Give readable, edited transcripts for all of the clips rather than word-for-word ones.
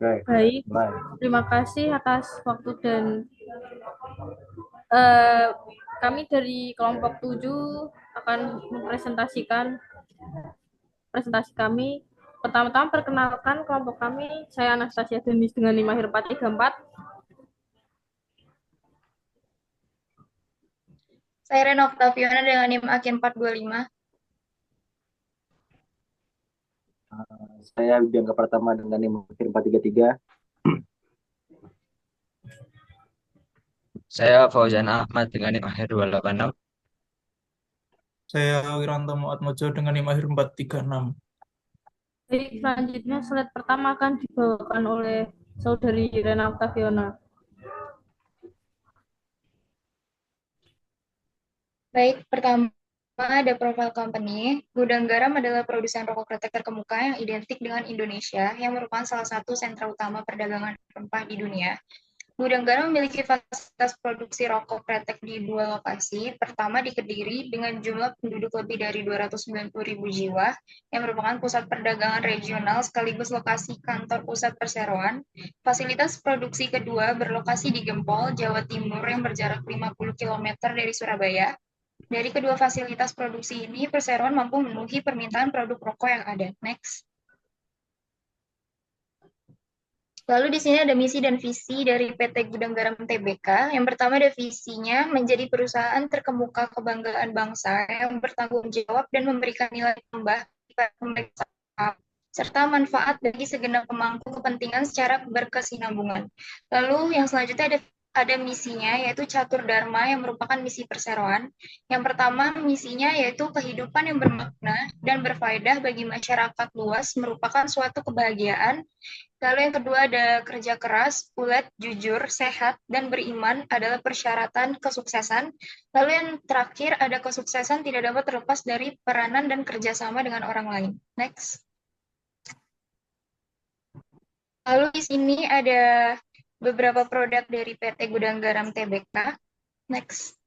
Baik, Mulai. terima kasih atas waktu dan eh, kami dari kelompok 7 akan mempresentasikan presentasi kami. Pertama-tama perkenalkan kelompok kami, saya Anastasia Denis dengan NIM akhir 434. Saya Rena Oktaviana dengan NIM akhir 425. Saya Bianca Pratama dengan NIM 433. Saya Fauzan Ahmad dengan NIM akhir 286. Saya Wiranto Muatmojo dengan NIM akhir 436. Baik, selanjutnya slide pertama akan dibawakan oleh Saudari Rena Oktaviana. Baik, pertama ada profil company. Gudang Garam adalah produsen rokok kretek terkemuka yang identik dengan Indonesia, yang merupakan salah satu sentra utama perdagangan rempah di dunia. Gudang Garam memiliki fasilitas produksi rokok kretek di 2 lokasi. Pertama di Kediri dengan jumlah penduduk lebih dari 290.000 jiwa, yang merupakan pusat perdagangan regional sekaligus lokasi kantor pusat perseroan. Fasilitas produksi kedua berlokasi di Gempol, Jawa Timur yang berjarak 50 km dari Surabaya. Dari kedua fasilitas produksi ini, perseroan mampu memenuhi permintaan produk rokok yang ada. Next. Lalu di sini ada misi dan visi dari PT Gudang Garam Tbk. Yang pertama ada visinya menjadi perusahaan terkemuka kebanggaan bangsa yang bertanggung jawab dan memberikan nilai tambah pada pemeriksaan serta manfaat bagi segenap pemangku kepentingan secara berkesinambungan. Lalu yang selanjutnya ada misinya yaitu Catur Dharma yang merupakan misi perseroan. Yang pertama misinya yaitu kehidupan yang bermakna dan berfaedah bagi masyarakat luas merupakan suatu kebahagiaan. Lalu yang kedua ada kerja keras, ulet, jujur, sehat, dan beriman adalah persyaratan kesuksesan. Lalu yang terakhir ada kesuksesan tidak dapat terlepas dari peranan dan kerjasama dengan orang lain. Next. Lalu di sini ada beberapa produk dari PT Gudang Garam Tbk. Next.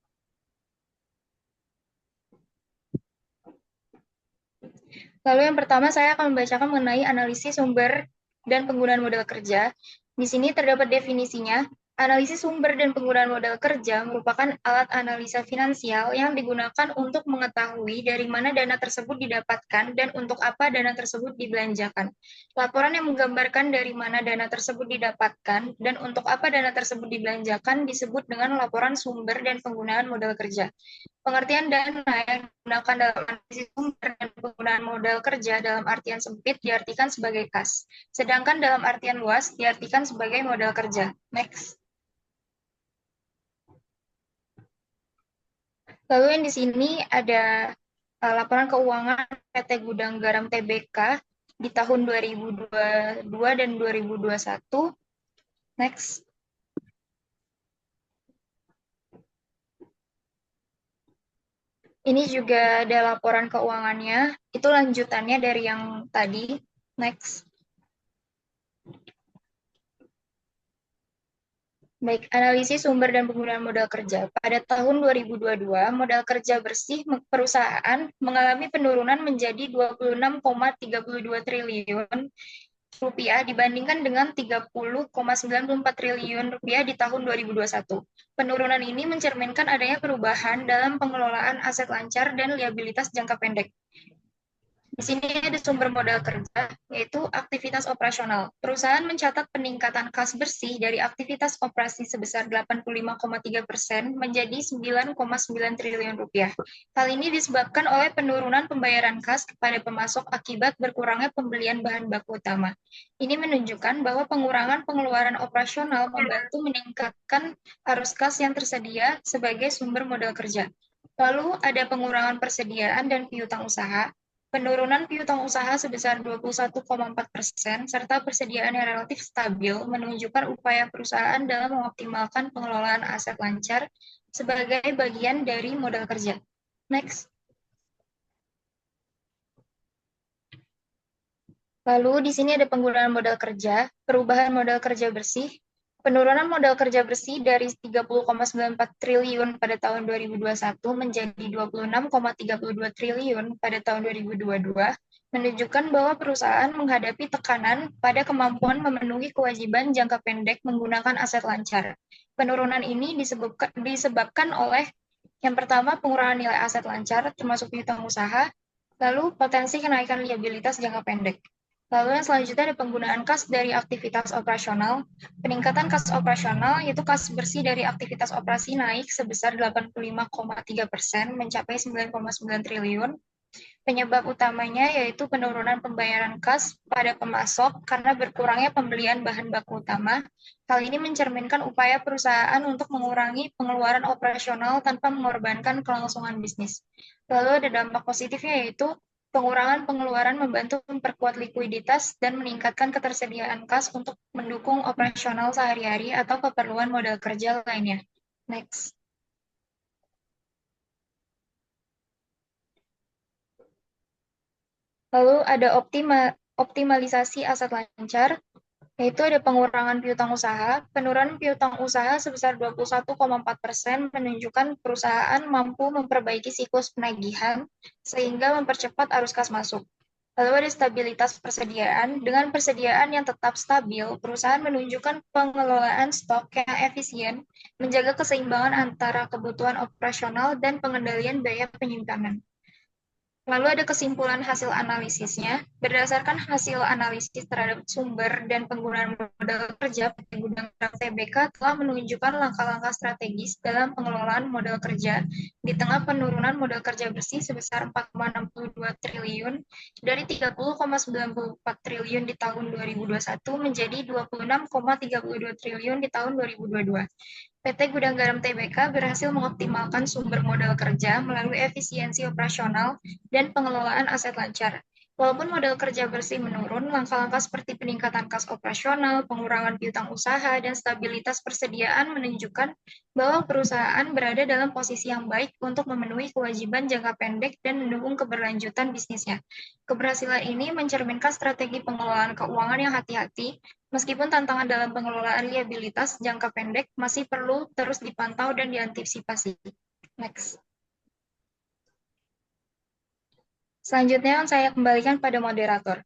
Lalu yang pertama saya akan membacakan mengenai analisis sumber dan penggunaan modal kerja. Di sini terdapat definisinya. Analisis sumber dan penggunaan modal kerja merupakan alat analisa finansial yang digunakan untuk mengetahui dari mana dana tersebut didapatkan dan untuk apa dana tersebut dibelanjakan. Laporan yang menggambarkan dari mana dana tersebut didapatkan dan untuk apa dana tersebut dibelanjakan disebut dengan laporan sumber dan penggunaan modal kerja. Pengertian dana yang digunakan dalam analisis sumber dan penggunaan modal kerja dalam artian sempit diartikan sebagai kas, sedangkan dalam artian luas diartikan sebagai modal kerja. Next. Lalu yang di sini ada laporan keuangan PT Gudang Garam Tbk di tahun 2022 dan 2021. Next. Ini juga ada laporan keuangannya. Itu lanjutannya dari yang tadi. Next. Baik, analisis sumber dan penggunaan modal kerja. Pada tahun 2022, modal kerja bersih perusahaan mengalami penurunan menjadi 26,32 triliun rupiah dibandingkan dengan 30,94 triliun rupiah di tahun 2021. Penurunan ini mencerminkan adanya perubahan dalam pengelolaan aset lancar dan liabilitas jangka pendek. Di sini ada sumber modal kerja, yaitu aktivitas operasional. Perusahaan mencatat peningkatan kas bersih dari aktivitas operasi sebesar 85,3% menjadi 9,9 triliun rupiah. Hal ini disebabkan oleh penurunan pembayaran kas kepada pemasok akibat berkurangnya pembelian bahan baku utama. Ini menunjukkan bahwa pengurangan pengeluaran operasional membantu meningkatkan arus kas yang tersedia sebagai sumber modal kerja. Lalu ada pengurangan persediaan dan piutang usaha. Penurunan piutang usaha sebesar 21,4% serta persediaan yang relatif stabil menunjukkan upaya perusahaan dalam mengoptimalkan pengelolaan aset lancar sebagai bagian dari modal kerja. Next. Lalu di sini ada penggunaan modal kerja, perubahan modal kerja bersih. Penurunan modal kerja bersih dari 30,94 triliun pada tahun 2021 menjadi 26,32 triliun pada tahun 2022 menunjukkan bahwa perusahaan menghadapi tekanan pada kemampuan memenuhi kewajiban jangka pendek menggunakan aset lancar. Penurunan ini disebabkan oleh yang pertama, pengurangan nilai aset lancar, termasuk piutang usaha, lalu potensi kenaikan liabilitas jangka pendek. Lalu yang selanjutnya ada penggunaan kas dari aktivitas operasional. Peningkatan kas operasional yaitu kas bersih dari aktivitas operasi naik sebesar 85,3%, mencapai 9,9 triliun. Penyebab utamanya yaitu penurunan pembayaran kas pada pemasok karena berkurangnya pembelian bahan baku utama. Hal ini mencerminkan upaya perusahaan untuk mengurangi pengeluaran operasional tanpa mengorbankan kelangsungan bisnis. Lalu ada dampak positifnya yaitu pengurangan pengeluaran membantu memperkuat likuiditas dan meningkatkan ketersediaan kas untuk mendukung operasional sehari-hari atau keperluan modal kerja lainnya. Next. Lalu ada optimalisasi aset lancar, yaitu ada pengurangan piutang usaha. Penurunan piutang usaha sebesar 21,4% menunjukkan perusahaan mampu memperbaiki siklus penagihan sehingga mempercepat arus kas masuk. Lalu ada stabilitas persediaan. Dengan persediaan yang tetap stabil, perusahaan menunjukkan pengelolaan stok yang efisien, menjaga keseimbangan antara kebutuhan operasional dan pengendalian biaya penyimpanan. Lalu ada kesimpulan hasil analisisnya. Berdasarkan hasil analisis terhadap sumber dan penggunaan modal kerja, PT Gudang Garam Tbk telah menunjukkan langkah-langkah strategis dalam pengelolaan modal kerja di tengah penurunan modal kerja bersih sebesar 4,62 triliun dari 30,94 triliun di tahun 2021 menjadi 26,32 triliun di tahun 2022. PT Gudang Garam Tbk berhasil mengoptimalkan sumber modal kerja melalui efisiensi operasional dan pengelolaan aset lancar. Walaupun modal kerja bersih menurun, langkah-langkah seperti peningkatan kas operasional, pengurangan piutang usaha, dan stabilitas persediaan menunjukkan bahwa perusahaan berada dalam posisi yang baik untuk memenuhi kewajiban jangka pendek dan mendukung keberlanjutan bisnisnya. Keberhasilan ini mencerminkan strategi pengelolaan keuangan yang hati-hati, meskipun tantangan dalam pengelolaan liabilitas jangka pendek masih perlu terus dipantau dan diantisipasi. Next. Selanjutnya saya kembalikan pada moderator.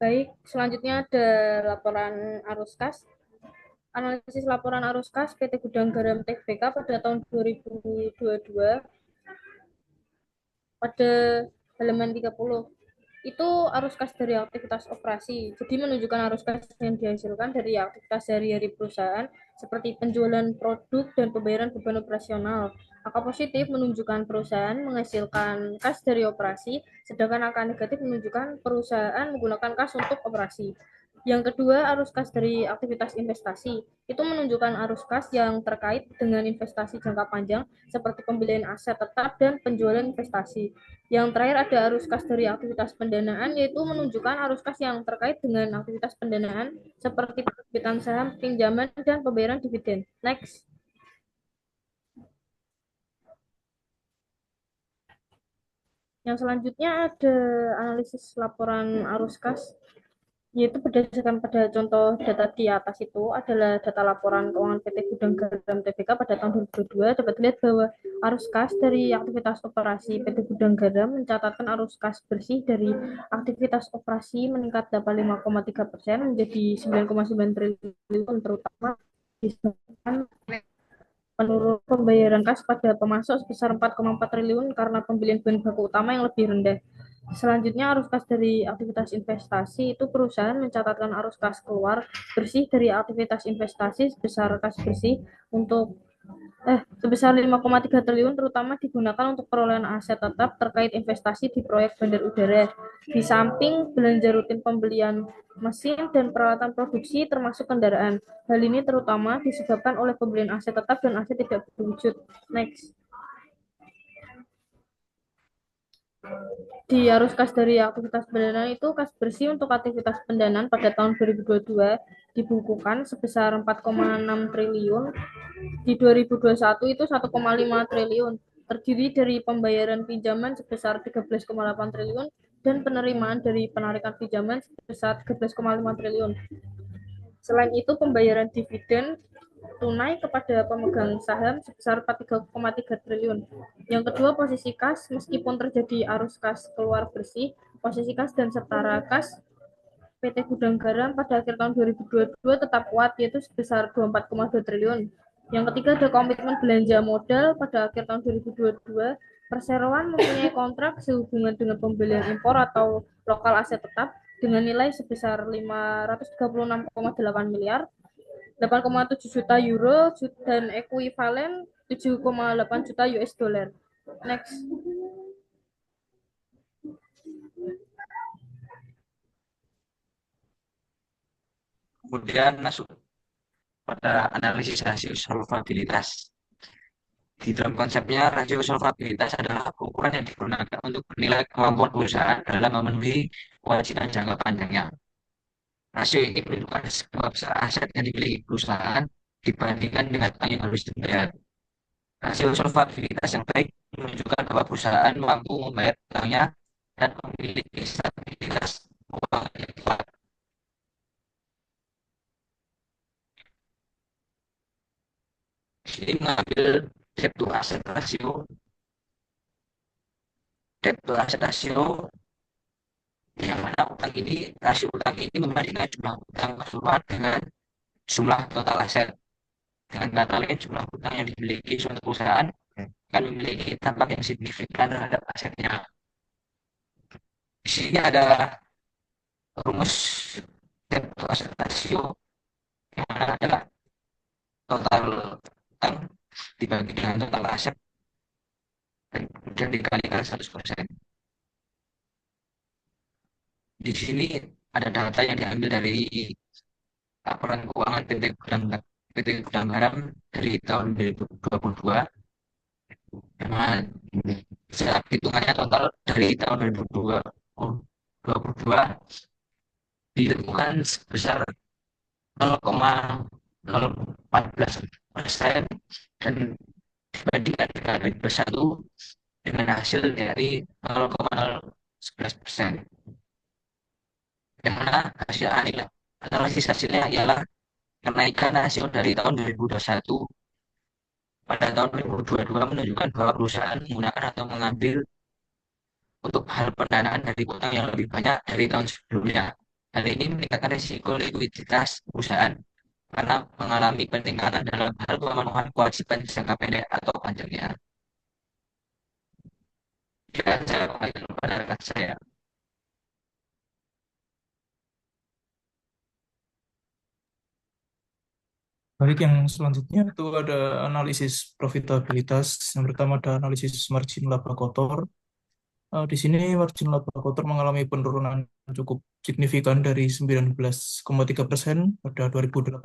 Baik, selanjutnya ada laporan arus kas. Analisis laporan arus kas PT Gudang Garam Tbk pada tahun 2022 pada halaman 30. Itu arus kas dari aktivitas operasi. Jadi menunjukkan arus kas yang dihasilkan dari aktivitas sehari-hari perusahaan seperti penjualan produk dan pembayaran beban operasional. Angka positif menunjukkan perusahaan menghasilkan kas dari operasi, sedangkan angka negatif menunjukkan perusahaan menggunakan kas untuk operasi. Yang kedua, arus kas dari aktivitas investasi. Itu menunjukkan arus kas yang terkait dengan investasi jangka panjang seperti pembelian aset tetap dan penjualan investasi. Yang terakhir ada arus kas dari aktivitas pendanaan, yaitu menunjukkan arus kas yang terkait dengan aktivitas pendanaan seperti penerbitan saham, pinjaman, dan pembayaran dividen. Next. Yang selanjutnya ada analisis laporan arus kas, yaitu berdasarkan pada contoh data di atas itu adalah data laporan keuangan PT Gudang Garam Tbk pada tahun 2022. Dapat dilihat bahwa arus kas dari aktivitas operasi PT Gudang Garam mencatatkan arus kas bersih dari aktivitas operasi meningkat 85,3% menjadi 9,9 triliun, terutama disebabkan penurunan pembayaran kas pada pemasok sebesar 4,4 triliun karena pembelian bahan baku utama yang lebih rendah. Selanjutnya arus kas dari aktivitas investasi, itu perusahaan mencatatkan arus kas keluar bersih dari aktivitas investasi sebesar kas bersih sebesar 5,3 triliun, terutama digunakan untuk perolehan aset tetap terkait investasi di proyek bandar udara. Di samping belanja rutin pembelian mesin dan peralatan produksi termasuk kendaraan. Hal ini terutama disebabkan oleh pembelian aset tetap dan aset tidak berwujud. Next. Di arus kas dari aktivitas pendanaan itu kas bersih untuk aktivitas pendanaan pada tahun 2022 dibukukan sebesar 4,6 triliun, di 2021 itu 1,5 triliun, terdiri dari pembayaran pinjaman sebesar 13,8 triliun dan penerimaan dari penarikan pinjaman sebesar 13,5 triliun. Selain itu, pembayaran dividen tunai kepada pemegang saham sebesar 43,3 triliun. Yang kedua, posisi kas, meskipun terjadi arus kas keluar bersih, posisi kas dan setara kas PT Gudang Garam pada akhir tahun 2022 tetap kuat, yaitu sebesar 24,2 triliun. Yang ketiga, ada komitmen belanja modal pada akhir tahun 2022. Perseroan mempunyai kontrak sehubungan dengan pembelian impor atau lokal aset tetap dengan nilai sebesar 536,8 miliar, 8,7 juta euro dan ekuivalen 7,8 juta US dollar. Next. Kemudian masuk pada analisis rasio solvabilitas. Di dalam konsepnya, rasio solvabilitas adalah ukuran yang digunakan untuk menilai kemampuan perusahaan dalam memenuhi kewajiban jangka panjangnya. Rasio ini menunjukkan seberapa besar aset yang dimiliki perusahaan dibandingkan dengan utang yang harus dibayar. Rasio solvabilitas yang baik menunjukkan bahwa perusahaan mampu membayar utangnya dan memiliki stabilitas keuangan yang kuat. Di sini mengambil debt to asset ratio. Debt to asset ratio yang mana rasio utang ini membandingkan jumlah utang keseluruhan dengan jumlah total aset. Dengan kata lain, jumlah utang yang dimiliki suatu perusahaan akan memiliki dampak yang signifikan terhadap asetnya. Di sini ada rumus debt to asset ratio yang mana adalah total utang dibagi dengan total aset dan kemudian dikalikan 100%. Di sini ada data yang diambil dari laporan keuangan PT Gudang Garam dari tahun 2022, dengan hitungannya total dari tahun 2022 ditemukan sebesar 0,014% dan dibandingkan dengan 2021 dengan hasil dari 0,011%. Yang mana analisis hasilnya ialah kenaikan hasil dari tahun 2021 pada tahun 2022 menunjukkan bahwa perusahaan menggunakan atau mengambil untuk hal pendanaan dari utang yang lebih banyak dari tahun sebelumnya. Hal ini meningkatkan risiko likuiditas perusahaan karena mengalami peningkatan dalam hal pemenuhan kewajiban jangka pendek atau panjangnya. Jika saya kembalikan kepada rekan saya. Baik, yang selanjutnya itu ada analisis profitabilitas. Yang pertama ada analisis margin laba kotor. Di sini margin laba kotor mengalami penurunan cukup signifikan dari 19,3% pada 2018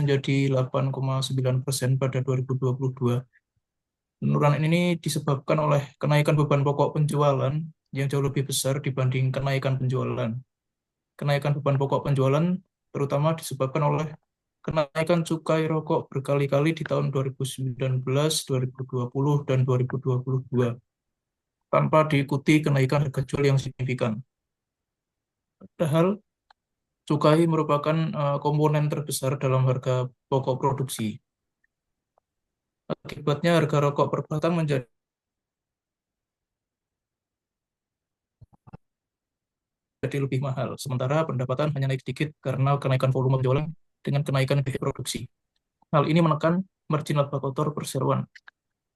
menjadi 8,9% pada 2022. Penurunan ini disebabkan oleh kenaikan beban pokok penjualan yang jauh lebih besar dibanding kenaikan penjualan. Kenaikan beban pokok penjualan terutama disebabkan oleh kenaikan cukai rokok berkali-kali di tahun 2019, 2020, dan 2022 tanpa diikuti kenaikan harga jual yang signifikan. Padahal cukai merupakan komponen terbesar dalam harga pokok produksi. Akibatnya harga rokok per batang menjadi lebih mahal, sementara pendapatan hanya naik sedikit karena kenaikan volume penjualan dengan kenaikan biaya produksi. Hal ini menekan margin laba kotor perseroan.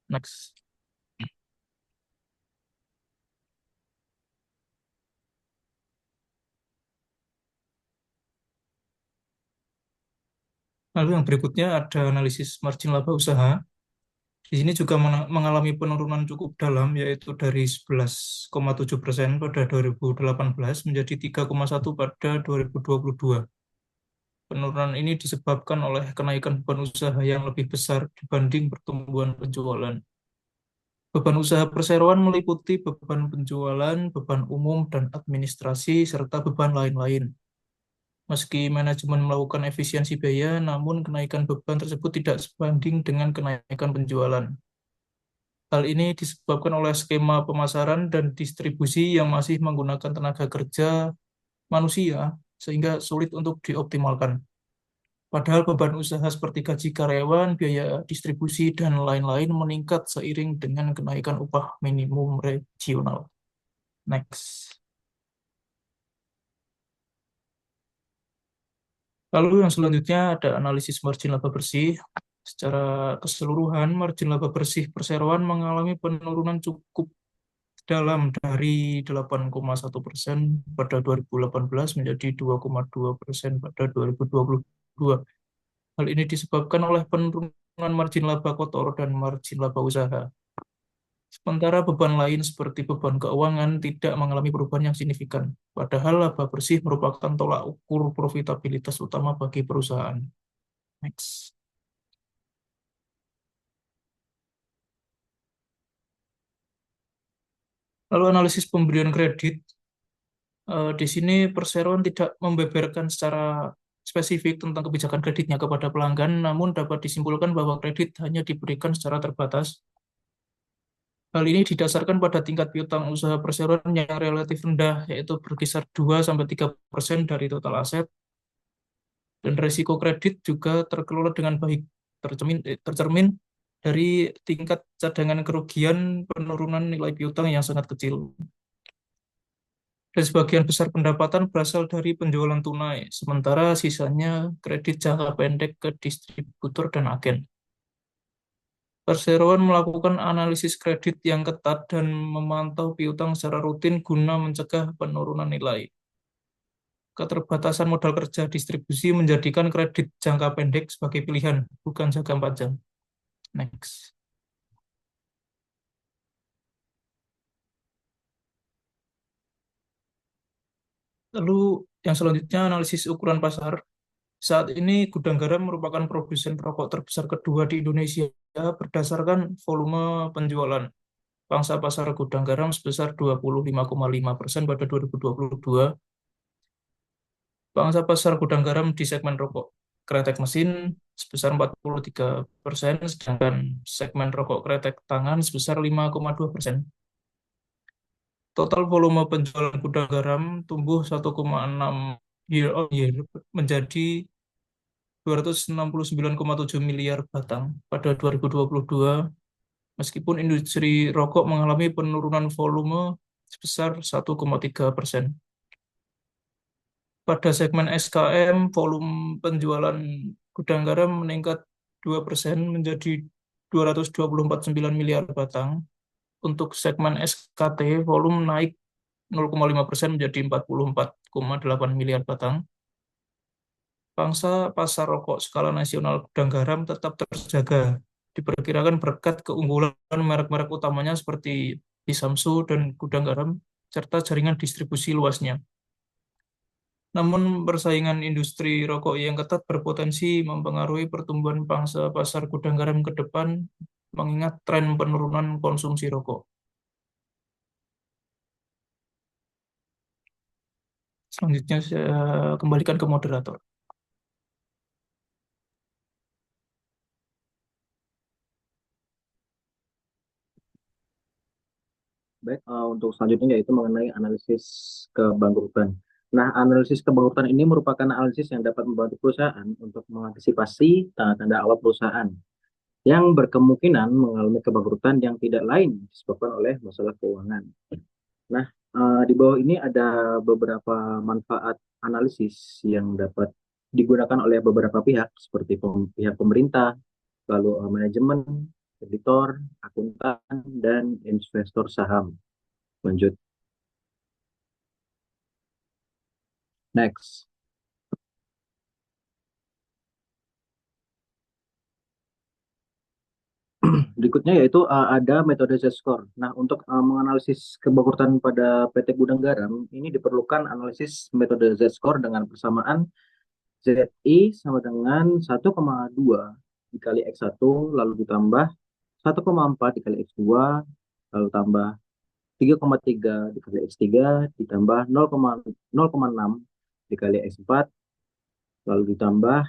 Next. Lalu yang berikutnya ada analisis margin laba usaha. Di sini juga mengalami penurunan cukup dalam, yaitu dari 11,7% pada 2018 menjadi 3,1% pada 2022. Penurunan ini disebabkan oleh kenaikan beban usaha yang lebih besar dibanding pertumbuhan penjualan. Beban usaha perseroan meliputi beban penjualan, beban umum dan administrasi, serta beban lain-lain. Meski manajemen melakukan efisiensi biaya, namun kenaikan beban tersebut tidak sebanding dengan kenaikan penjualan. Hal ini disebabkan oleh skema pemasaran dan distribusi yang masih menggunakan tenaga kerja manusia, sehingga sulit untuk dioptimalkan. Padahal beban usaha seperti gaji karyawan, biaya distribusi, dan lain-lain meningkat seiring dengan kenaikan upah minimum regional. Next. Lalu yang selanjutnya ada analisis margin laba bersih. Secara keseluruhan, margin laba bersih perseroan mengalami penurunan cukup dalam dari 8,1% pada 2018 menjadi 2,2% pada 2022. Hal ini disebabkan oleh penurunan margin laba kotor dan margin laba usaha. Sementara beban lain seperti beban keuangan tidak mengalami perubahan yang signifikan, padahal laba bersih merupakan tolak ukur profitabilitas utama bagi perusahaan. Next. Lalu analisis pemberian kredit. Di sini perseroan tidak membeberkan secara spesifik tentang kebijakan kreditnya kepada pelanggan, namun dapat disimpulkan bahwa kredit hanya diberikan secara terbatas. Hal ini didasarkan pada tingkat piutang usaha perseroan yang relatif rendah, yaitu berkisar 2-3% dari total aset, dan risiko kredit juga terkelola dengan baik, tercermin dari tingkat cadangan kerugian penurunan nilai piutang yang sangat kecil. Dan sebagian besar pendapatan berasal dari penjualan tunai, sementara sisanya kredit jangka pendek ke distributor dan agen. Perseroan melakukan analisis kredit yang ketat dan memantau piutang secara rutin guna mencegah penurunan nilai. Keterbatasan modal kerja distribusi menjadikan kredit jangka pendek sebagai pilihan, bukan jangka 4 jam. Next. Lalu yang selanjutnya analisis ukuran pasar. Saat ini Gudang Garam merupakan produsen rokok terbesar kedua di Indonesia berdasarkan volume penjualan. Pangsa pasar Gudang Garam sebesar 25,5% pada 2022. Pangsa pasar Gudang Garam di segmen rokok kretek mesin sebesar 43%, sedangkan segmen rokok kretek tangan sebesar 5,2%. Total volume penjualan Gudang Garam tumbuh 1,6 year on year menjadi 269,7 miliar batang pada 2022, meskipun industri rokok mengalami penurunan volume sebesar 1,3%. Pada segmen SKM, volume penjualan Gudang Garam meningkat 2% menjadi 224,9 miliar batang. Untuk segmen SKT, volume naik 0,5% menjadi 44,8 miliar batang. Pangsa pasar rokok skala nasional Gudang Garam tetap terjaga, diperkirakan berkat keunggulan merek-merek utamanya seperti Samsu dan Gudang Garam, serta jaringan distribusi luasnya. Namun persaingan industri rokok yang ketat berpotensi mempengaruhi pertumbuhan pangsa pasar Gudang Garam ke depan, mengingat tren penurunan konsumsi rokok. Selanjutnya saya kembalikan ke moderator. Baik, untuk selanjutnya yaitu mengenai analisis kebangkrutan. Nah, analisis kebangkrutan ini merupakan analisis yang dapat membantu perusahaan untuk mengantisipasi tanda-tanda awal perusahaan yang berkemungkinan mengalami kebangkrutan yang tidak lain disebabkan oleh masalah keuangan. Nah, di bawah ini ada beberapa manfaat analisis yang dapat digunakan oleh beberapa pihak seperti pihak pemerintah, lalu manajemen, kreditor, akuntan, dan investor saham. Lanjut. Next. Berikutnya yaitu ada metode Z-score. Nah, untuk menganalisis kebangkrutan pada PT Gudang Garam, ini diperlukan analisis metode Z-score dengan persamaan ZI sama dengan 1,2 dikali X1, lalu ditambah 1,4 dikali X2, lalu tambah 3,3 dikali X3 ditambah 0,6 dikali X4, lalu ditambah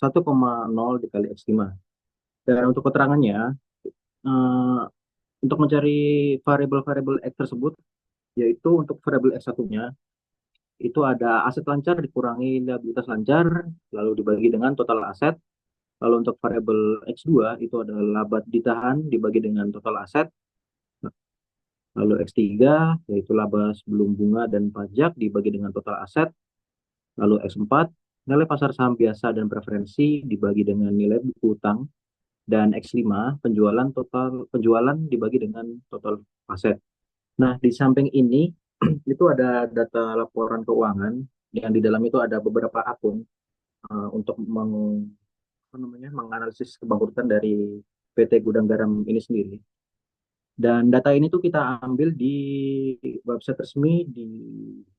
1,0 dikali X5. Dan untuk keterangannya, eh, untuk mencari variabel-variabel X tersebut, yaitu untuk variabel X1-nya, itu ada aset lancar dikurangi liabilitas lancar, lalu dibagi dengan total aset. Lalu untuk variabel X2, itu ada laba ditahan dibagi dengan total aset. Lalu X3, yaitu laba sebelum bunga dan pajak dibagi dengan total aset. Lalu X4, nilai pasar saham biasa dan preferensi dibagi dengan nilai buku utang. Dan X5, penjualan dibagi dengan total aset. Nah, di samping ini itu ada data laporan keuangan yang di dalam itu ada beberapa akun untuk menganalisis kebangkrutan dari PT Gudang Garam ini sendiri. Dan data ini tuh kita ambil di website resmi di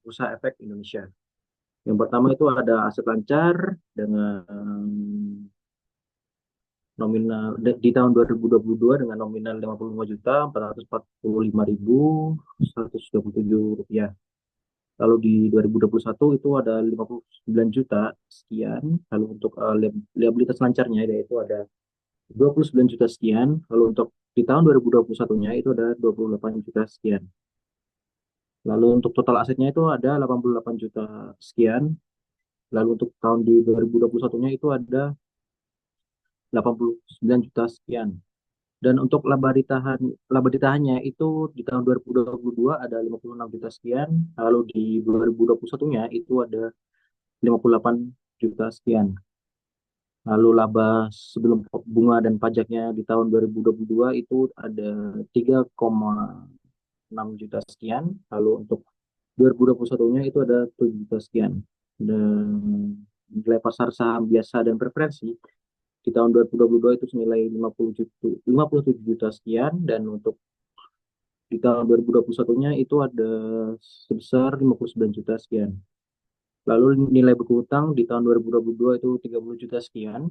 Bursa Efek Indonesia. Yang pertama itu ada aset lancar dengan nominal di tahun 2022 dengan nominal 55.445.127 rupiah. Lalu di 2021 itu ada 59 juta sekian. Lalu untuk liabilitas lancarnya yaitu ada 29 juta sekian. Lalu untuk di tahun 2021-nya itu ada 28 juta sekian. Lalu untuk total asetnya itu ada 88 juta sekian. Lalu untuk tahun di 2021-nya itu ada 89 juta sekian. Dan untuk laba ditahannya itu di tahun 2022 ada 56 juta sekian. Lalu di 2021-nya itu ada 58 juta sekian. Lalu laba sebelum bunga dan pajaknya di tahun 2022 itu ada 3,6 juta sekian. Lalu untuk 2021-nya itu ada 7 juta sekian. Dan nilai pasar saham biasa dan preferensi di tahun 2022 itu senilai 57 juta sekian. Dan untuk di tahun 2021-nya itu ada sebesar 59 juta sekian. Lalu nilai buku utang di tahun 2022 itu 30 juta sekian.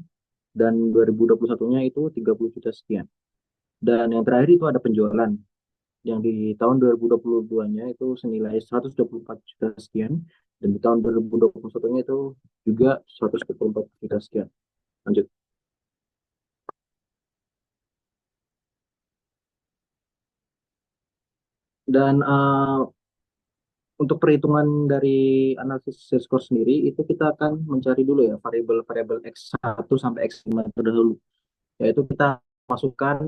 Dan 2021-nya itu 30 juta sekian. Dan yang terakhir itu ada penjualan. Yang di tahun 2022-nya itu senilai 124 juta sekian. Dan di tahun 2021-nya itu juga 124 juta sekian. Lanjut. Dan untuk perhitungan dari analisis Z-score sendiri, itu kita akan mencari dulu ya variabel-variabel X1 sampai X5 terdahulu. Yaitu kita masukkan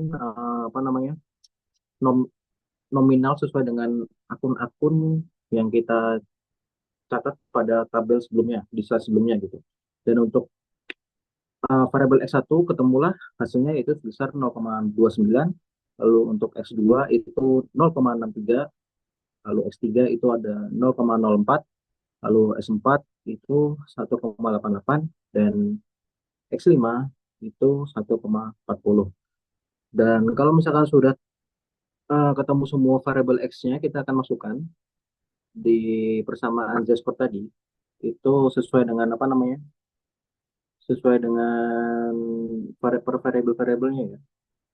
nominal sesuai dengan akun-akun yang kita catat pada tabel sebelumnya, di slide sebelumnya gitu. Dan untuk variabel X1 ketemulah hasilnya itu sebesar 0,29, lalu untuk X2 itu 0,63, lalu X3 itu ada 0,04, lalu S4 itu 1,88, dan X5 itu 1,40. Dan kalau misalkan sudah ketemu semua variabel X-nya, kita akan masukkan di persamaan Z-score tadi, itu sesuai dengan sesuai dengan variabel-variabelnya ya.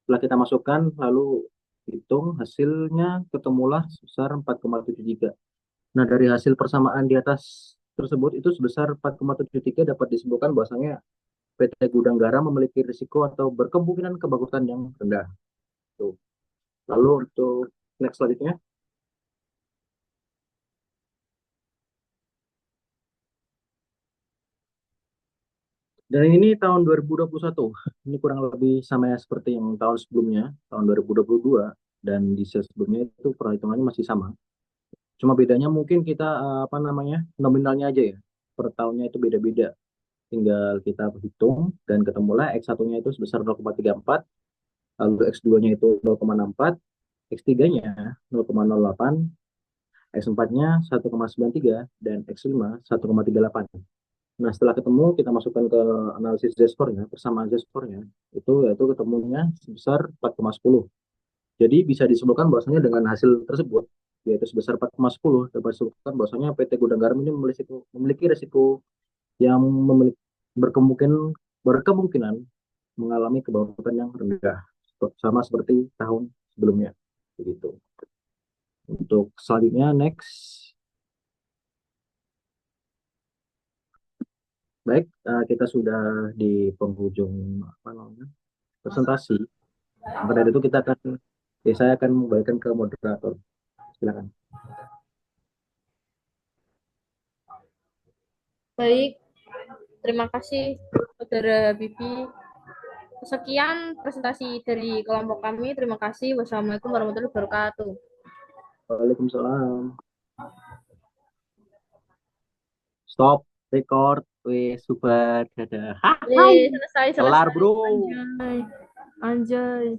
Setelah kita masukkan, lalu hitung hasilnya, ketemulah sebesar 4,73. Nah, dari hasil persamaan di atas tersebut itu sebesar 4,73 dapat disimpulkan bahwasanya PT Gudang Garam memiliki risiko atau berkemungkinan kebangkrutan yang rendah. Tuh. Lalu untuk next selanjutnya. Dan ini tahun 2021. Ini kurang lebih sama ya seperti yang tahun sebelumnya, tahun 2022. Dan di sesi sebelumnya itu perhitungannya masih sama. Cuma bedanya mungkin kita nominalnya aja ya. Per tahunnya itu beda-beda. Tinggal kita hitung dan ketemulah X1-nya itu sebesar 0,34, lalu X2-nya itu 0,64, X3-nya 0,08, X4-nya 1,93, dan X5 1,38. Nah, setelah ketemu, kita masukkan ke analisis Z-score-nya, persamaan Z-score-nya, itu yaitu ketemunya sebesar 4,10. Jadi bisa disebutkan bahwasanya dengan hasil tersebut, yaitu sebesar 4,10, dapat disebutkan bahwasanya PT Gudang Garam ini memiliki risiko yang berkemungkinan mengalami kebangkrutan yang rendah, sama seperti tahun sebelumnya. Begitu. selanjutnya next. Baik, kita sudah di penghujung apa namanya presentasi. Maka dari itu saya akan membagikan ke moderator. Silakan. Baik, terima kasih Saudara Bibi. Sekian presentasi dari kelompok kami. Terima kasih. Wassalamualaikum warahmatullahi wabarakatuh. Waalaikumsalam. Stop record. Wih, super. Dadah. Hai. Selesai. Kelar, bro. Anjay.